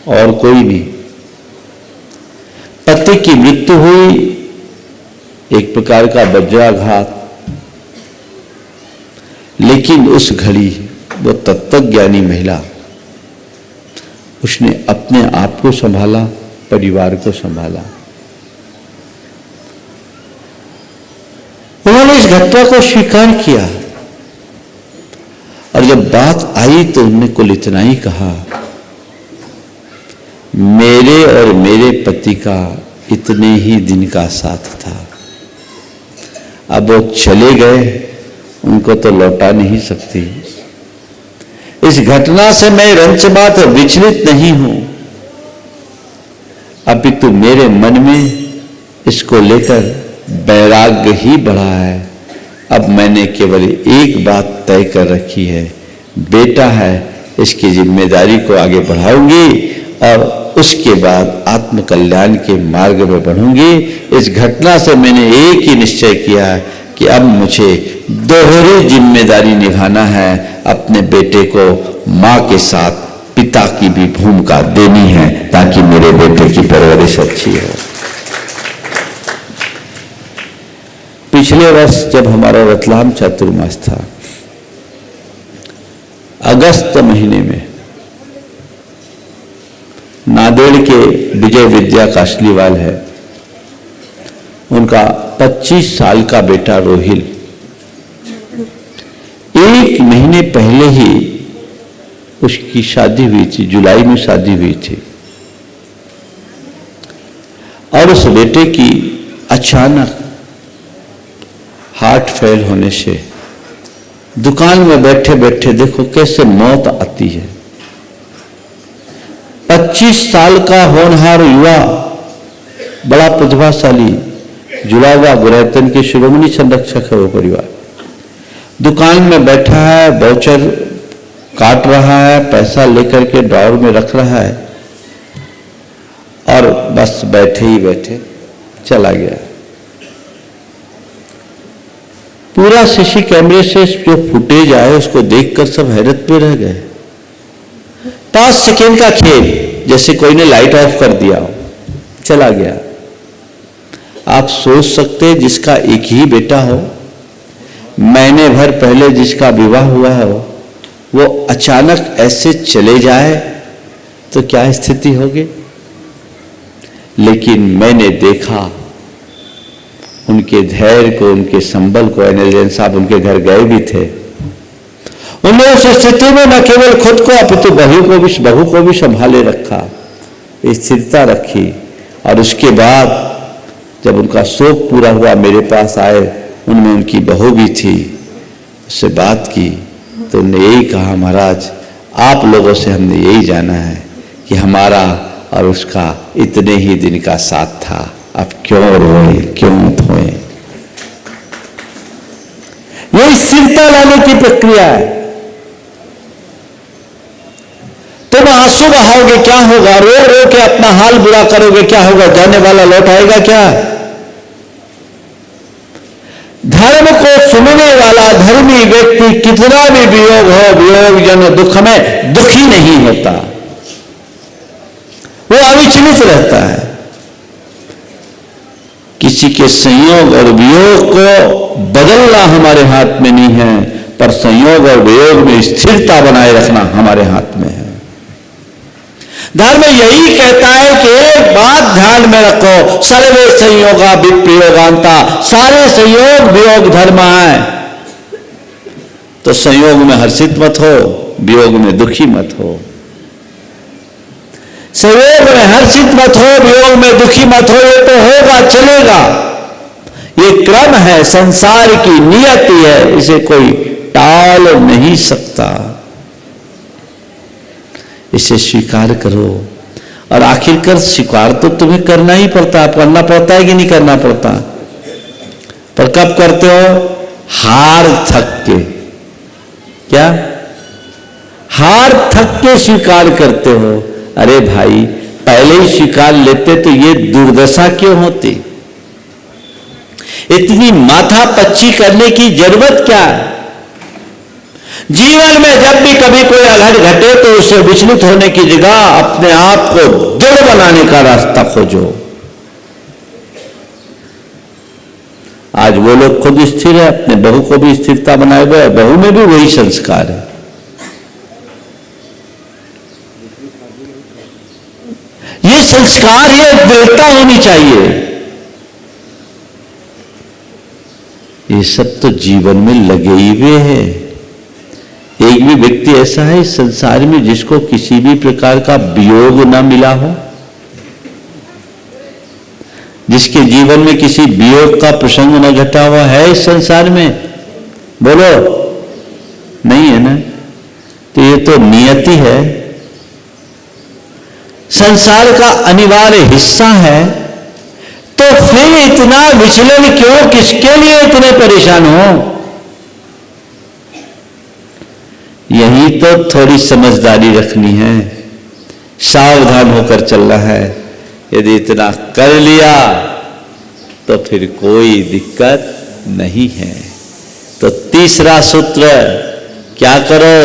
और कोई नहीं। पति की मृत्यु हुई, एक प्रकार का वज्राघात, लेकिन उस घड़ी वो तत्वज्ञानी महिला, उसने अपने आप को संभाला, परिवार को संभाला। उन्होंने इस घटना को स्वीकार किया और जब बात आई तो उन्होंने कुल इतना ही कहा, मेरे और मेरे पति का इतने ही दिन का साथ था, अब वो चले गए, उनको तो लौटा नहीं सकती। इस घटना से मैं रंचमात्र विचलित नहीं हूं, अपितु मेरे मन में इसको लेकर वैराग्य ही बढ़ा है। अब मैंने केवल एक बात तय कर रखी है, बेटा है, इसकी जिम्मेदारी को आगे बढ़ाऊंगी और उसके बाद आत्म कल्याण के मार्ग में बढ़ूंगी। इस घटना से मैंने एक ही निश्चय किया है कि अब मुझे दोहरी जिम्मेदारी निभाना है, अपने बेटे को मां के साथ पिता की भी भूमिका देनी है ताकि मेरे बेटे की परवरिश अच्छी हो। पिछले वर्ष जब हमारा रतलाम चातुर्मास था, अगस्त महीने में नांदेड़ के विजय विद्या काशलीवाल है, उनका 25 साल का बेटा रोहिल 1 महीने पहले ही उसकी शादी हुई थी, जुलाई में शादी हुई थी। और उस बेटे की अचानक हार्ट फेल होने से दुकान में बैठे बैठे देखो कैसे मौत आती है। 25 साल का होनहार युवा, बड़ा प्रतिभाशाली, जुड़ावा गुरैतन के शिरोमणि संरक्षक है वो परिवार, दुकान में बैठा है, वाउचर काट रहा है, पैसा लेकर के ड्रॉवर में रख रहा है और बस बैठे ही बैठे चला गया। पूरा सीसी कैमरे से जो फुटेज आए उसको देखकर सब हैरत में रह गए। 5 सेकेंड का खेल, जैसे कोई ने लाइट ऑफ कर दिया हो, चला गया। आप सोच सकते जिसका एक ही बेटा हो, महीने भर पहले जिसका विवाह हुआ हो, वो अचानक ऐसे चले जाए तो क्या स्थिति होगी। लेकिन मैंने देखा उनके धैर्य को, उनके संबल को। अनिल जैन साहब उनके घर गए भी थे, उन्होंने उस स्थिति में न केवल खुद को अपितु बहू को भी संभाले रखा, स्थिरता रखी। और उसके बाद जब उनका शोक पूरा हुआ, मेरे पास आए, उनमें उनकी बहू भी थी, उससे बात की तो उन्होंने यही कहा, महाराज आप लोगों से हमने यही जाना है कि हमारा और उसका इतने ही दिन का साथ था, अब क्यों रोए, क्यों धोए। यही स्थिरता लाने की प्रक्रिया है। तुम आंसू बहाओगे क्या होगा, रो रो के अपना हाल बुरा करोगे क्या होगा, जाने वाला लौट आएगा क्या। धर्म को सुनने वाला धर्मी व्यक्ति कितना भी वियोग हो, वियोग जन दुख में दुखी नहीं होता, वो अविचलित रहता है। किसी के संयोग और वियोग को बदलना हमारे हाथ में नहीं है, पर संयोग और वियोग में स्थिरता बनाए रखना हमारे हाथ में है। धर्म यही कहता है कि एक बात ध्यान में रखो, सर्वे संयोगा विप्रयोगांता, सारे संयोग वियोग धर्म है। तो संयोग में हर्षित मत हो, वियोग में दुखी मत हो। संयोग में हर्षित मत हो, वियोग में दुखी मत हो। ये तो होगा, चलेगा, ये क्रम है, संसार की नियति है, इसे कोई टाल नहीं सकता। इसे स्वीकार करो। और आखिरकार स्वीकार तो तुम्हें करना ही पड़ता है। करना पड़ता है कि नहीं करना पड़ता? पर कब करते हो? हार थक के। क्या? हार थक के स्वीकार करते हो। अरे भाई, पहले ही स्वीकार लेते तो ये दुर्दशा क्यों होती? इतनी माथा पच्ची करने की जरूरत क्या है? जीवन में जब भी कभी कोई अघट घटे तो उससे विचलित होने की जगह अपने आप को दृढ़ बनाने का रास्ता खोजो। आज वो लोग खुद स्थिर है, अपने बहू को भी स्थिरता बनाए हुए है, बहू में भी वही संस्कार है। ये संस्कार, ये दृढ़ता होनी चाहिए। ये सब तो जीवन में लगे ही हुए हैं। एक भी व्यक्ति ऐसा है इस संसार में जिसको किसी भी प्रकार का वियोग ना मिला हो, जिसके जीवन में किसी वियोग का प्रसंग न घटा हुआ है इस संसार में? बोलो, नहीं है ना? तो ये तो नियति है, संसार का अनिवार्य हिस्सा है। तो फिर इतना विचलन क्यों? किसके लिए इतने परेशान हो? यही तो थोड़ी समझदारी रखनी है, सावधान होकर चलना है। यदि इतना कर लिया तो फिर कोई दिक्कत नहीं है। तो तीसरा सूत्र, क्या करो?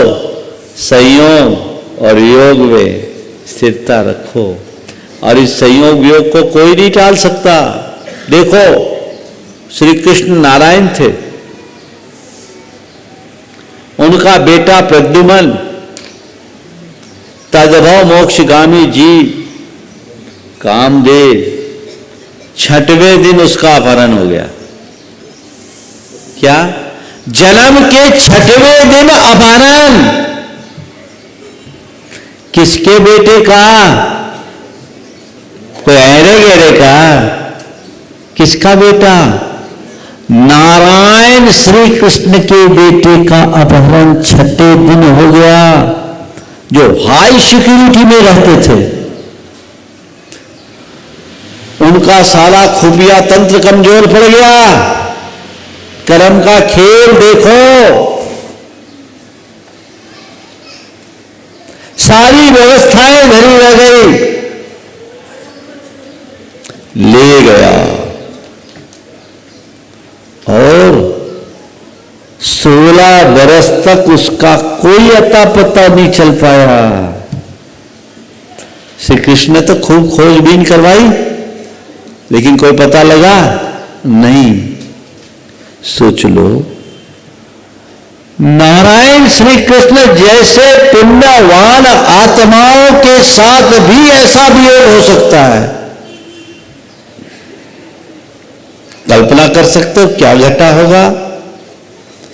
संयोग और योग में स्थिरता रखो। और इस संयोग योग को कोई नहीं टाल सकता। देखो, श्री कृष्ण नारायण थे, उनका बेटा प्रद्युमन तदभव मोक्षगामी जी कामदेव, 6वें दिन उसका अपहरण हो गया। क्या? जन्म के 6वें दिन अपहरण। किसके बेटे का? कोई ऐरे गहरे का? किसका बेटा? नारायण श्री कृष्ण के बेटे का अपहरण 6वें दिन हो गया, जो हाई सिक्योरिटी में रहते थे। उनका सारा खुफिया तंत्र कमजोर पड़ गया। कर्म का खेल देखो, सारी व्यवस्थाएं धरी रह गई, ले गया। और 16 बरस तक उसका कोई अता पता नहीं चल पाया। श्री कृष्ण ने तो खूब खोजबीन करवाई, लेकिन कोई पता लगा नहीं। सोच लो, नारायण श्री कृष्ण जैसे पुण्यवान आत्माओं के साथ भी ऐसा वियोग हो सकता है। कल्पना कर सकते हो क्या घटा होगा?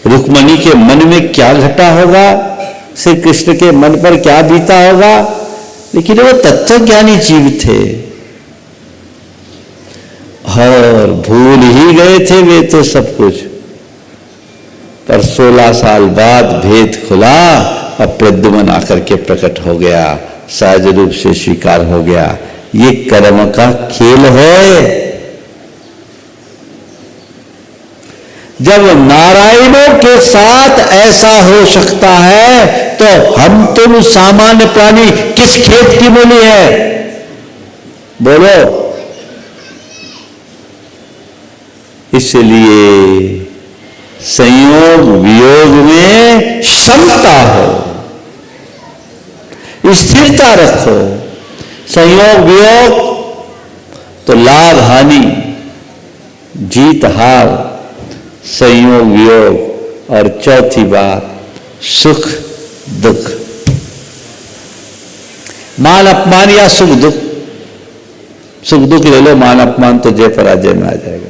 रुक्मणी के मन में क्या घटा होगा? श्री कृष्ण के मन पर क्या बीता होगा? लेकिन वो तत्वज्ञानी जीव थे और भूल ही गए थे वे तो सब कुछ। पर 16 साल बाद भेद खुला और प्रद्युमन आकर के प्रकट हो गया, सहज रूप से स्वीकार हो गया। ये कर्म का खेल है। जब नारायणों के साथ ऐसा हो सकता है तो हम तुम सामान्य प्राणी किस खेत की मूली है? बोलो। इसलिए संयोग वियोग में क्षमता हो, स्थिरता रखो। संयोग वियोग तो लाभ हानि, जीत हार, संयोग वियोग। और चौथी बात, सुख दुख, मान अपमान या सुख दुख। सुख दुख ले लो, मान अपमान तो जय पराजय में आ जाएगा।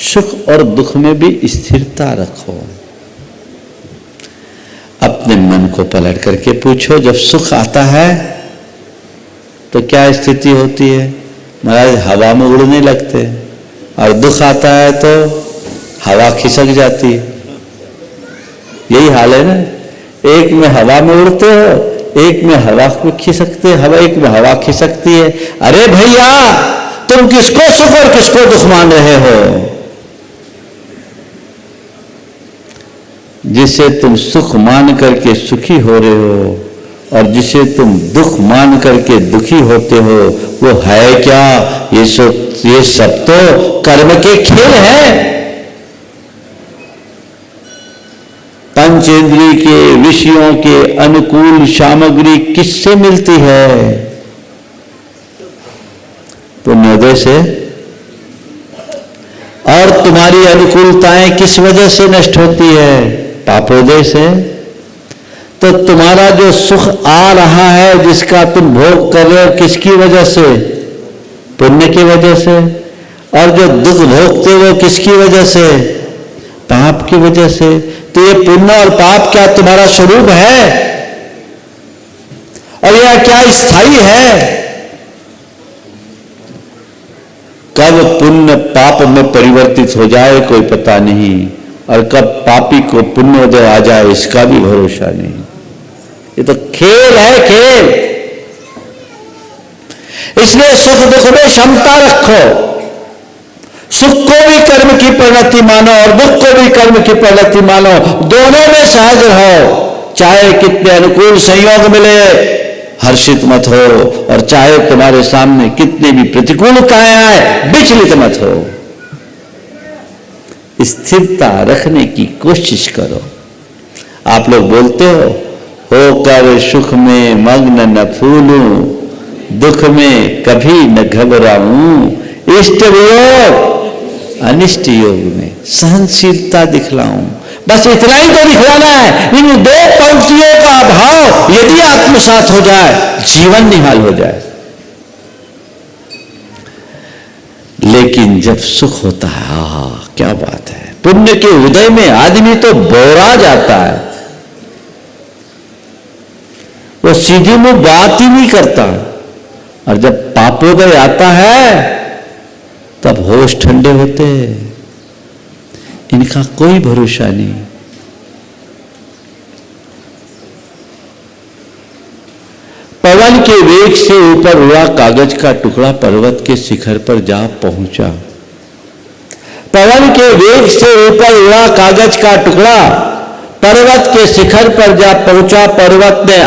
सुख और दुख में भी स्थिरता रखो। अपने मन को पलट करके पूछो, जब सुख आता है तो क्या स्थिति होती है? महाराज हवा में उड़ने लगते हैं, और दुख आता है तो हवा खिसक जाती है। यही हाल है ना, एक में हवा में उड़ते हो, एक में हवा में खिसकते, हवा एक में हवा खिसकती है। अरे भैया, तुम किसको सुख और किसको दुख मान रहे हो? जिसे तुम सुख मान करके सुखी हो रहे हो और जिसे तुम दुख मान करके दुखी होते हो, वो है क्या? ये सब तो कर्म के खेल हैं। पंचेंद्रिय के विषयों के अनुकूल सामग्री किससे मिलती है? पुण्योदय से। और तुम्हारी अनुकूलताएं किस वजह से नष्ट होती है? पापोदय से। तो तुम्हारा जो सुख आ रहा है, जिसका तुम भोग कर रहे हो, किसकी वजह से? पुण्य की वजह से। और जो दुख भोगते हो किसकी वजह से? पाप की वजह से। तो ये पुण्य और पाप क्या तुम्हारा स्वरूप है? और यह क्या स्थायी है? कब पुण्य पाप में परिवर्तित हो जाए कोई पता नहीं, और कब पापी को पुण्योदय आ जाए इसका भी भरोसा नहीं। ये तो खेल है, खेल। इसलिए सुख दुख में क्षमता रखो। सुख को भी कर्म की प्रवृत्ति मानो और दुख को भी कर्म की प्रवृत्ति मानो। दोनों में सहज रहो। चाहे कितने अनुकूल संयोग मिले, हर्षित मत हो, और चाहे तुम्हारे सामने कितनी भी प्रतिकूलताएं आए, विचलित मत हो। स्थिरता रखने की कोशिश करो। आप लोग बोलते हो, होकर सुख में मग्न न फूलूं, दुख में कभी न घबराऊं, इष्ट योग अनिष्ट योग में सहनशीलता दिखलाऊं। बस इतना ही तो दिखलाना है। इन दो पंक्तियों का भाव यदि आत्मसात हो जाए, जीवन निहाल हो जाए। लेकिन जब सुख होता है, क्या बात है! पुण्य के उदय में आदमी तो बोरा जाता है, वो सीधी मुंह बात ही नहीं करता। और जब पापोदय आता है, तब होश ठंडे होते हैं। इनका कोई भरोसा नहीं। पवन के वेग से ऊपर उड़ा कागज का टुकड़ा पर्वत के शिखर पर जा पहुंचा। पवन के वेग से ऊपर उड़ा कागज का टुकड़ा पर्वत के शिखर पर जा पहुंचा। पर्वत ने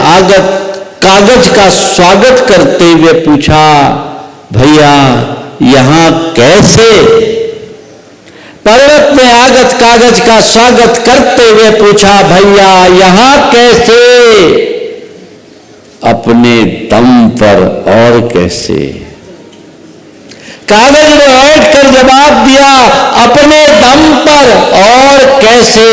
कागज का स्वागत करते हुए पूछा, भैया यहां कैसे? पर्वत ने कागज का स्वागत करते हुए पूछा, भैया यहां कैसे? अपने दम पर और कैसे? कागज ने बैठ कर जवाब दिया, अपने दम पर और कैसे?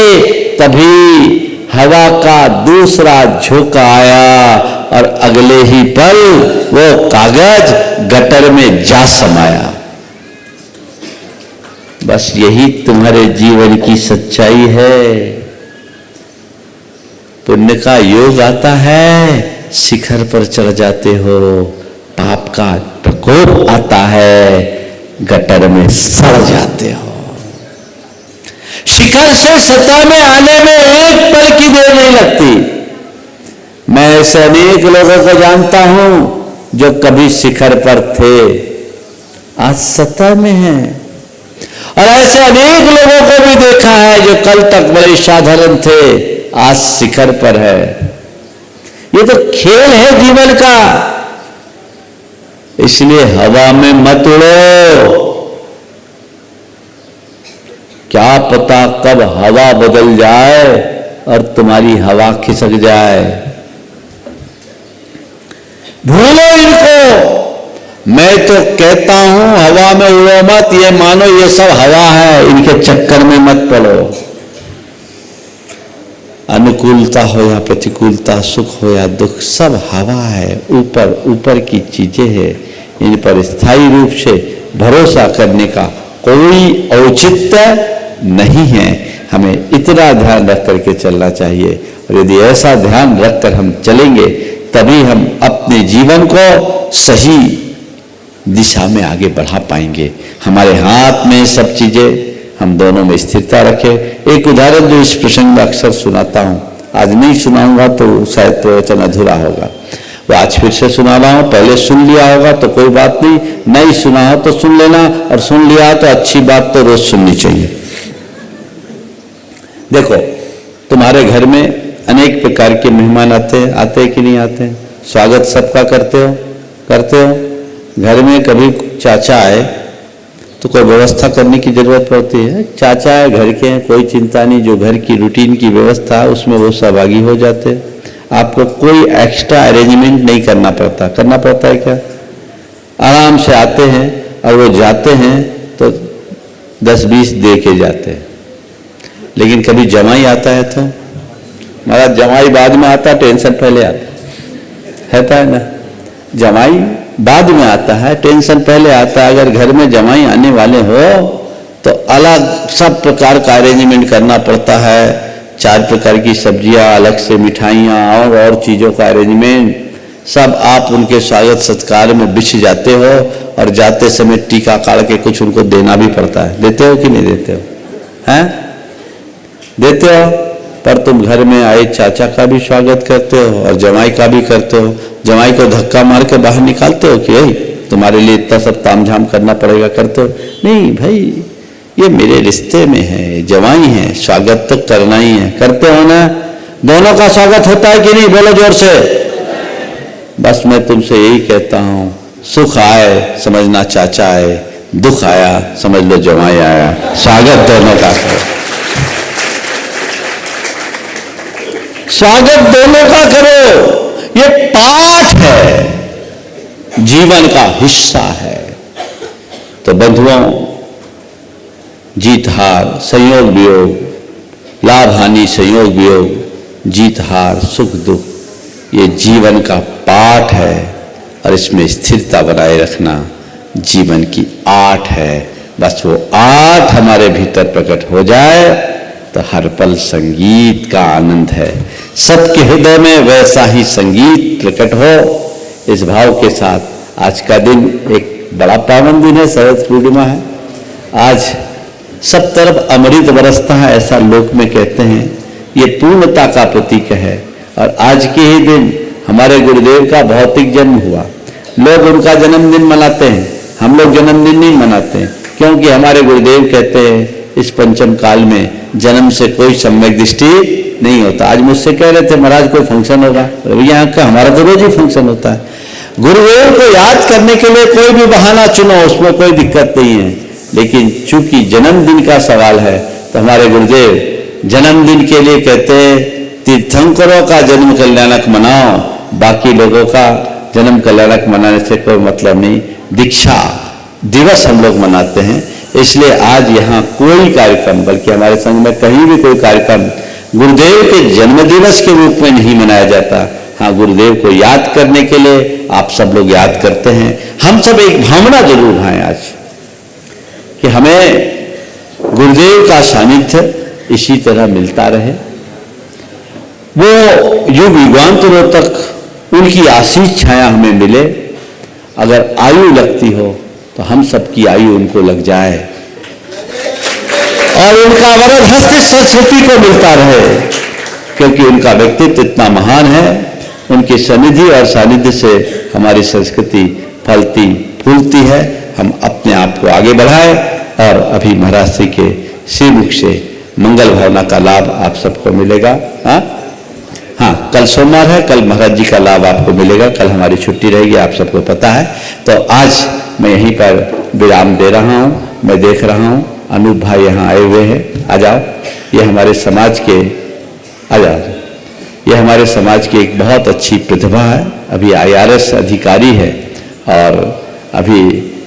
तभी हवा का दूसरा झोंका आया और अगले ही पल वो कागज गटर में जा समाया। बस यही तुम्हारे जीवन की सच्चाई है। पुण्य का योग आता है, शिखर पर चढ़ जाते हो। पाप का प्रकोप आता है, गटर में सड़ जाते हो। शिखर से सतह में आने में एक पल की देर नहीं लगती। मैं ऐसे अनेक लोगों को जानता हूं जो कभी शिखर पर थे, आज सतह में हैं। और ऐसे अनेक लोगों को भी देखा है जो कल तक बड़े साधारण थे, आज शिखर पर है। ये तो खेल है जीवन का। इसलिए हवा में मत उड़ो। क्या पता कब हवा बदल जाए और तुम्हारी हवा खिसक जाए। भूलो इनको। मैं तो कहता हूं हवा में उड़ो मत, ये मानो ये सब हवा है, इनके चक्कर में मत पड़ो। अनुकूलता हो या प्रतिकूलता, सुख हो या दुख, सब हवा है, ऊपर ऊपर की चीजें हैं। इन पर स्थायी रूप से भरोसा करने का कोई औचित्य नहीं है। हमें इतना ध्यान रख करके चलना चाहिए। और यदि ऐसा ध्यान रखकर हम चलेंगे, तभी हम अपने जीवन को सही दिशा में आगे बढ़ा पाएंगे। हमारे हाथ में सब चीजें, हम दोनों में स्थिरता रखें। एक उदाहरण जो इस प्रसंग में अक्सर सुनाता हूं, आज नहीं सुनाऊंगा तो शायद प्रवचन अधूरा होगा, वो आज फिर से सुना रहा हूं। पहले सुन लिया होगा तो कोई बात नहीं, नहीं सुना हो तो सुन लेना, और सुन लिया तो अच्छी बात तो रोज सुननी चाहिए। देखो, तुम्हारे घर में अनेक प्रकार के मेहमान आते हैं कि नहीं आते हैं? स्वागत सबका करते हो? घर में कभी चाचा आए तो कोई व्यवस्था करने की जरूरत पड़ती है। चाचा है, घर के हैं, कोई चिंता नहीं, जो घर की रूटीन की व्यवस्था है उसमें वो सहभागी हो जाते हैं। आपको कोई एक्स्ट्रा अरेंजमेंट नहीं करना पड़ता है क्या? आराम से आते हैं और वो जाते हैं तो 10-20 दे के जाते हैं। लेकिन कभी जमाई आता है तो महाराज, जमाई बाद में आता, टेंशन पहले आता है ना। जमाई बाद में आता है, टेंशन पहले आता है। अगर घर में जमाई आने वाले हो तो अलग सब प्रकार का अरेंजमेंट करना पड़ता है। 4 प्रकार की सब्जियां, अलग से मिठाइयाँ और चीज़ों का अरेंजमेंट, सब आप उनके स्वागत सत्कार में बिछ जाते हो, और जाते समय टीका काढ़ के कुछ उनको देना भी पड़ता है। देते हो कि नहीं देते हो? हैं? देते हो। पर तुम घर में आए चाचा का भी स्वागत करते हो और जमाई का भी करते हो। जमाई को धक्का मार के बाहर निकालते हो कि यही तुम्हारे लिए इतना सब तामझाम करना पड़ेगा, करते हो? नहीं भाई, ये मेरे रिश्ते में है, जमाई है, स्वागत तो करना ही है। करते हो ना? दोनों का स्वागत होता है कि नहीं? बोलो जोर से। बस मैं तुमसे यही कहता हूं, सुख आए समझना चाचा आए, दुख आया समझ लो जमाई आया। स्वागत दोनों का करो, स्वागत दोनों का करो। ये पाठ है, जीवन का हिस्सा है। तो बंधुओं, जीत हार, संयोग वियोग, लाभ हानि, संयोग वियोग, जीत हार, सुख दुख, ये जीवन का पाठ है। और इसमें स्थिरता बनाए रखना जीवन की आर्ट है। बस वो आर्ट हमारे भीतर प्रकट हो जाए तो हर पल संगीत का आनंद है। सबके हृदय में वैसा ही संगीत प्रकट हो। इस भाव के साथ आज का दिन एक बड़ा पावन दिन है, शरद पूर्णिमा है। आज सब तरफ अमृत बरसता है, ऐसा लोक में कहते हैं। ये पूर्णता का प्रतीक है। और आज के ही दिन हमारे गुरुदेव का भौतिक जन्म हुआ। लोग उनका जन्मदिन मनाते हैं, हम लोग जन्मदिन नहीं मनाते हैं, क्योंकि हमारे गुरुदेव कहते हैं इस पंचम काल में जन्म से कोई सम्यक दृष्टि नहीं होता। आज मुझसे कह रहे थे महाराज कोई फंक्शन होगा, भैया का हमारा तो रोज ही फंक्शन होता है। गुरुदेव को याद करने के लिए कोई भी बहाना चुनो, उसमें कोई दिक्कत नहीं है। लेकिन चूंकि जन्मदिन का सवाल है तो हमारे गुरुदेव जन्मदिन के लिए कहते हैं तीर्थंकरों का जन्म कल्याणक मनाओ, बाकी लोगों का जन्म कल्याणक मनाने से कोई मतलब नहीं। दीक्षा दिवस हम लोग मनाते हैं, इसलिए आज यहाँ कोई कार्यक्रम, बल्कि हमारे संघ में कहीं भी कोई कार्यक्रम गुरुदेव के जन्म दिवस के रूप में नहीं मनाया जाता। हाँ, गुरुदेव को याद करने के लिए आप सब लोग याद करते हैं। हम सब एक भावना जरूर हैं आज कि हमें गुरुदेव का सानिध्य इसी तरह मिलता रहे, वो युग युगांतरों तक उनकी आशीष छाया हमें मिले। अगर आयु लगती हो तो हम सबकी आयु उनको लग जाए और उनका वरद हस्त सरस्वती को मिलता रहे, क्योंकि उनका व्यक्तित्व इतना महान है। उनकी सनिधि और सानिध्य से हमारी संस्कृति फलती फूलती है। हम अपने आप को आगे बढ़ाए। और अभी महाराज श्री के श्रीमुख से मंगल भावना का लाभ आप सबको मिलेगा। हाँ, कल सोमवार है, कल महाराज जी का लाभ आपको मिलेगा। कल हमारी छुट्टी रहेगी, आप सबको पता है। तो आज मैं यहीं पर विराम दे रहा हूँ। मैं देख रहा हूँ अनूप भाई यहाँ आए हुए हैं, आ जाओ। ये हमारे समाज के, आ जाओ, ये हमारे समाज की एक बहुत अच्छी प्रतिभा है। अभी IRS अधिकारी है और अभी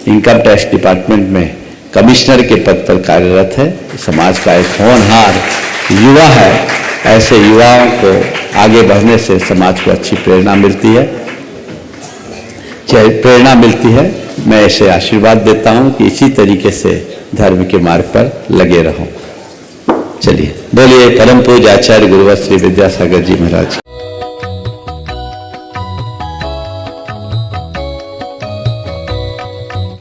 इनकम टैक्स डिपार्टमेंट में कमिश्नर के पद पर कार्यरत है। समाज का एक होनहार युवा है। ऐसे युवाओं को आगे बढ़ने से समाज को अच्छी प्रेरणा मिलती है। मैं ऐसे आशीर्वाद देता हूं कि इसी तरीके से धर्म के मार्ग पर लगे रहो। चलिए, बोलिए परम पूज्य आचार्य गुरुवर श्री विद्यासागर जी महाराज।